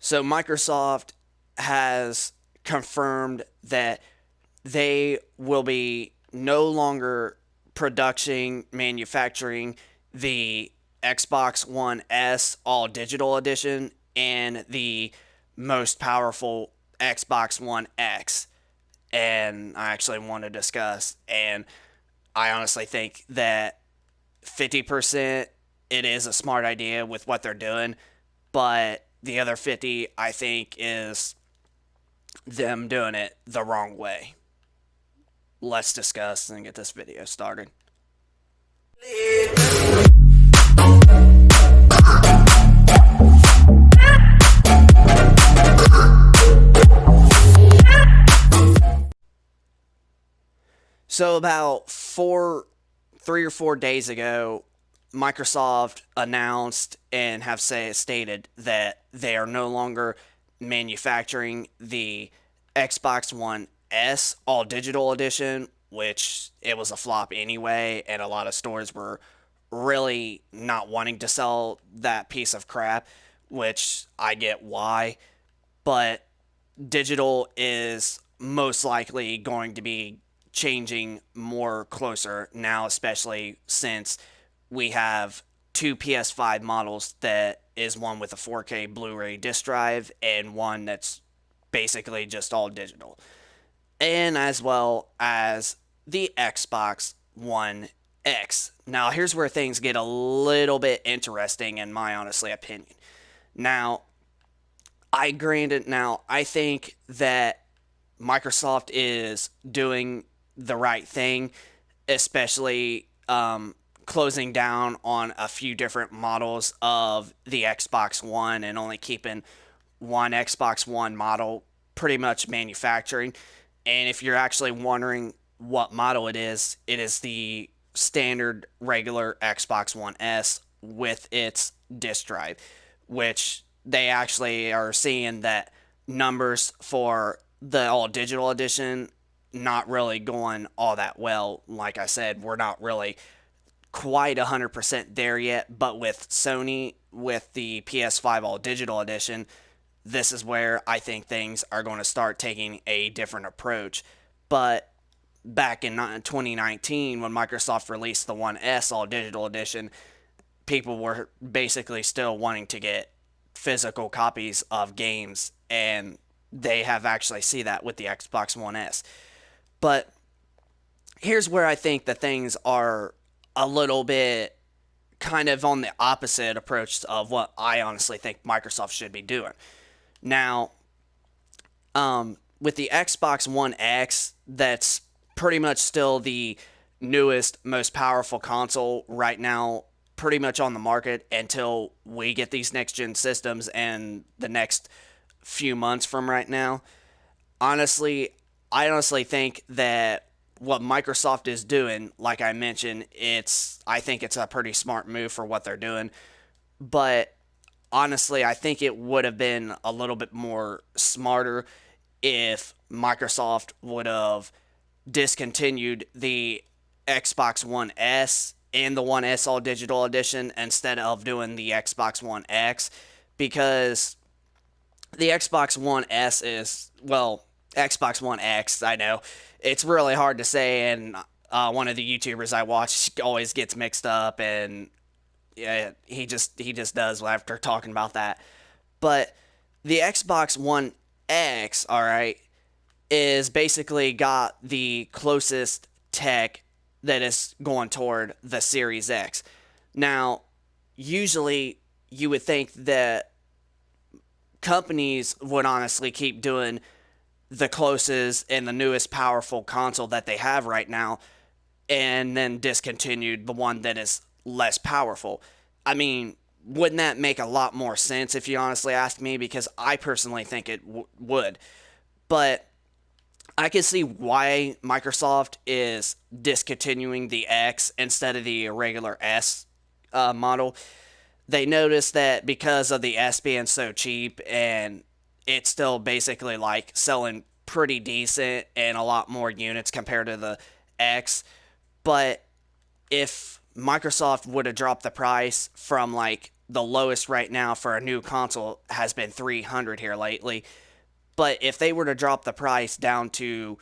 So Microsoft has confirmed that they will be no longer manufacturing the Xbox One S All Digital Edition and the most powerful Xbox One X. And I actually want to discuss. And I honestly think that 50% it is a smart idea with what they're doing, but the other 50 I think is them doing it the wrong way. Let's discuss and get this video started. So about 3 or 4 days ago, Microsoft announced and have stated that they are no longer manufacturing the Xbox One S All Digital Edition, which it was a flop anyway, and a lot of stores were really not wanting to sell that piece of crap, which I get why, but digital is most likely going to be changing more closer now, especially since we have two PS5 models that is one with a 4K Blu-ray disc drive and one that's basically just all digital. And as well as the Xbox One X. Now, here's where things get a little bit interesting in my honestly opinion. Now, I think that Microsoft is doing the right thing, especially closing down on a few different models of the Xbox One and only keeping one Xbox One model pretty much manufacturing. And if you're actually wondering what model it is the standard regular Xbox One S with its disk drive, which they actually are seeing that numbers for the all digital edition not really going all that well. Like I said, we're not really quite 100% there yet, but with Sony, with the PS5 all digital edition, this is where I think things are going to start taking a different approach. But back in 2019, when Microsoft released the One S all digital edition, people were basically still wanting to get physical copies of games, and they have actually see that with the Xbox One S. But here's where I think that things are a little bit kind of on the opposite approach of what I honestly think Microsoft should be doing. Now, with the Xbox One X, that's pretty much still the newest, most powerful console right now, pretty much on the market until we get these next gen systems and the next few months from right now. Honestly, I honestly think that what Microsoft is doing, like I mentioned, I think it's a pretty smart move for what they're doing. But honestly, I think it would have been a little bit more smarter if Microsoft would have discontinued the Xbox One S and the One S All Digital Edition instead of doing the Xbox One X, because the Xbox One S is, well, Xbox One X, I know. It's really hard to say, and one of the YouTubers I watch always gets mixed up, and yeah, he just does after talking about that. But the Xbox One X, all right, is basically got the closest tech that is going toward the Series X. Now, usually you would think that companies would honestly keep doing the closest and the newest powerful console that they have right now and then discontinued the one that is less powerful. I mean, wouldn't that make a lot more sense if you honestly ask me? Because I personally think it would. But I can see why Microsoft is discontinuing the X instead of the regular S model. They noticed that because of the S being so cheap and it's still basically like selling pretty decent and a lot more units compared to the X. But if Microsoft would have dropped the price from like the lowest right now for a new console has been 300 here lately. But if they were to drop the price down to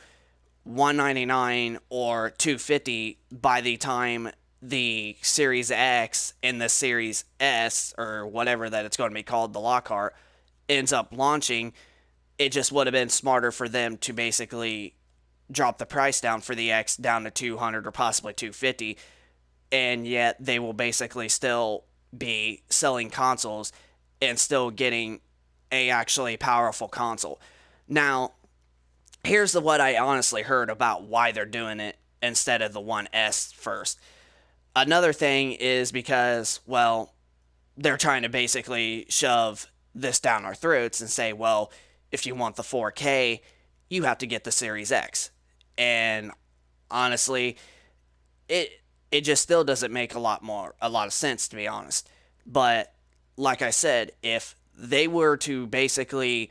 199 or 250 by the time the Series X and the Series S, or whatever that it's going to be called, the Lockhart, ends up launching, it just would have been smarter for them to basically drop the price down for the X down to 200 or possibly 250, and yet they will basically still be selling consoles and still getting a actually powerful console. Now, here's what I honestly heard about why they're doing it instead of the One S first. Another thing is because, well, they're trying to basically shove this down our throats and say, well, if you want the 4K, you have to get the Series X. And honestly, it just still doesn't make a lot of sense, to be honest. But like I said, if they were to basically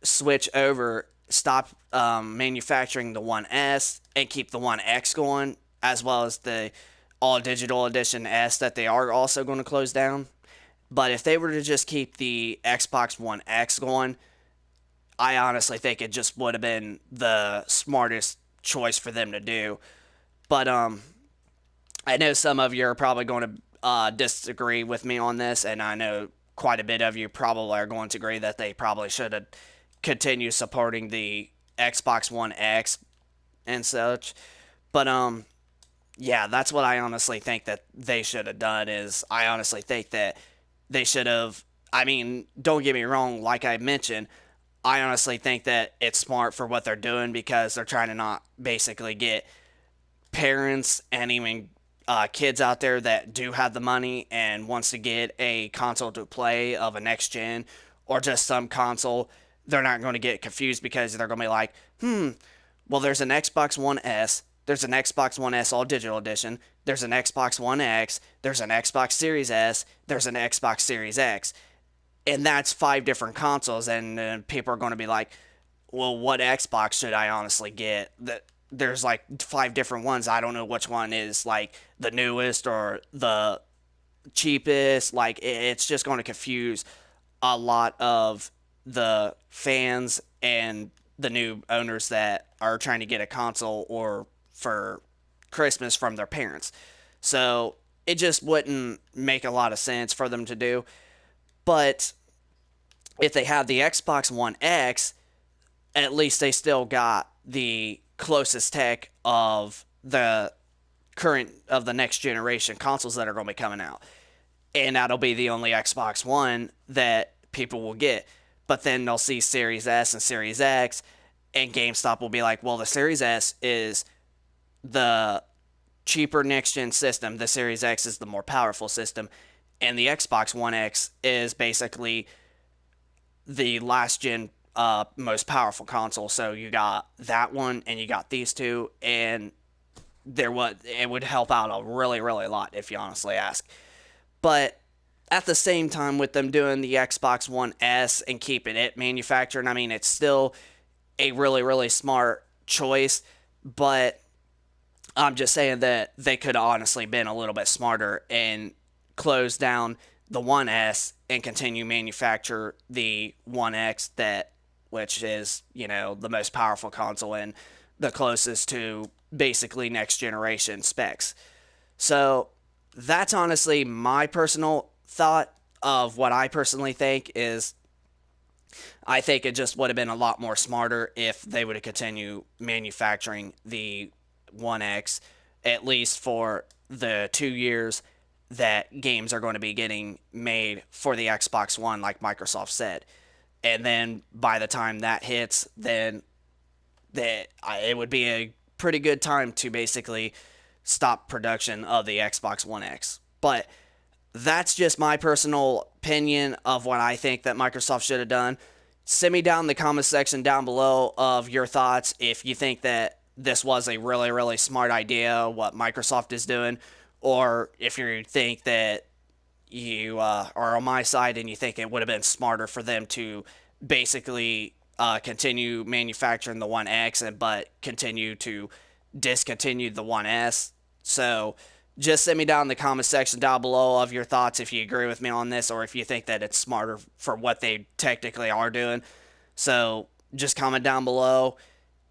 switch over, stop manufacturing the One S and keep the One X going, as well as the all digital edition S that they are also going to close down. But if they were to just keep the Xbox One X going, I honestly think it just would have been the smartest choice for them to do. But I know some of you are probably going to disagree with me on this, and I know quite a bit of you probably are going to agree that they probably should have continued supporting the Xbox One X and such. But yeah, that's what I honestly think that they should have done. Is I honestly think that they should have. I mean, don't get me wrong. Like I mentioned, I honestly think that it's smart for what they're doing because they're trying to not basically get parents and even kids out there that do have the money and wants to get a console to play of a next gen or just some console. They're not going to get confused because they're going to be like, well, there's an Xbox One S, there's an Xbox One S All Digital Edition, there's an Xbox One X, there's an Xbox Series S, there's an Xbox Series X. And that's 5 different consoles, and people are going to be like, well, what Xbox should I honestly get? That there's like 5 different ones. I don't know which one is like the newest or the cheapest. Like it's just going to confuse a lot of the fans and the new owners that are trying to get a console or for Christmas from their parents. So it just wouldn't make a lot of sense for them to do. But if they have the Xbox One X, at least they still got the closest tech of the next generation consoles that are going to be coming out. And that'll be the only Xbox One that people will get. But then they'll see Series S and Series X, and GameStop will be like, well, the Series S is the cheaper next gen system, the Series X is the more powerful system, and the Xbox One X is basically the last gen most powerful console. So you got that one and you got these two, and it would help out a really lot if you honestly ask. But at the same time, with them doing the Xbox One S and keeping it manufactured, I mean, it's still a really smart choice. But I'm just saying that they could have honestly been a little bit smarter and close down the One S and continue manufacture the One X, that which is, the most powerful console and the closest to basically next generation specs. So that's honestly my personal thought of what I personally think is I think it just would have been a lot more smarter if they would have continued manufacturing the One X, at least for the 2 years that games are going to be getting made for the Xbox One, like Microsoft said. And then by the time that hits, then it would be a pretty good time to basically stop production of the Xbox One X. But that's just my personal opinion of what I think that Microsoft should have done. Send me down in the comment section down below of your thoughts if you think that this was a really smart idea, what Microsoft is doing, or if you think that you are on my side and you think it would have been smarter for them to basically continue manufacturing the One X but continue to discontinue the One S. So Just send me down in the comment section down below of your thoughts if you agree with me on this or if you think that it's smarter for what they technically are doing. So just comment down below.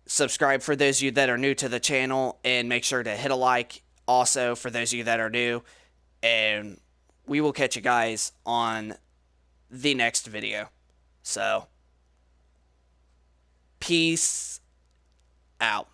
Subscribe for those of you that are new to the channel, and make sure to hit a like also for those of you that are new. And we will catch you guys on the next video. So, peace out.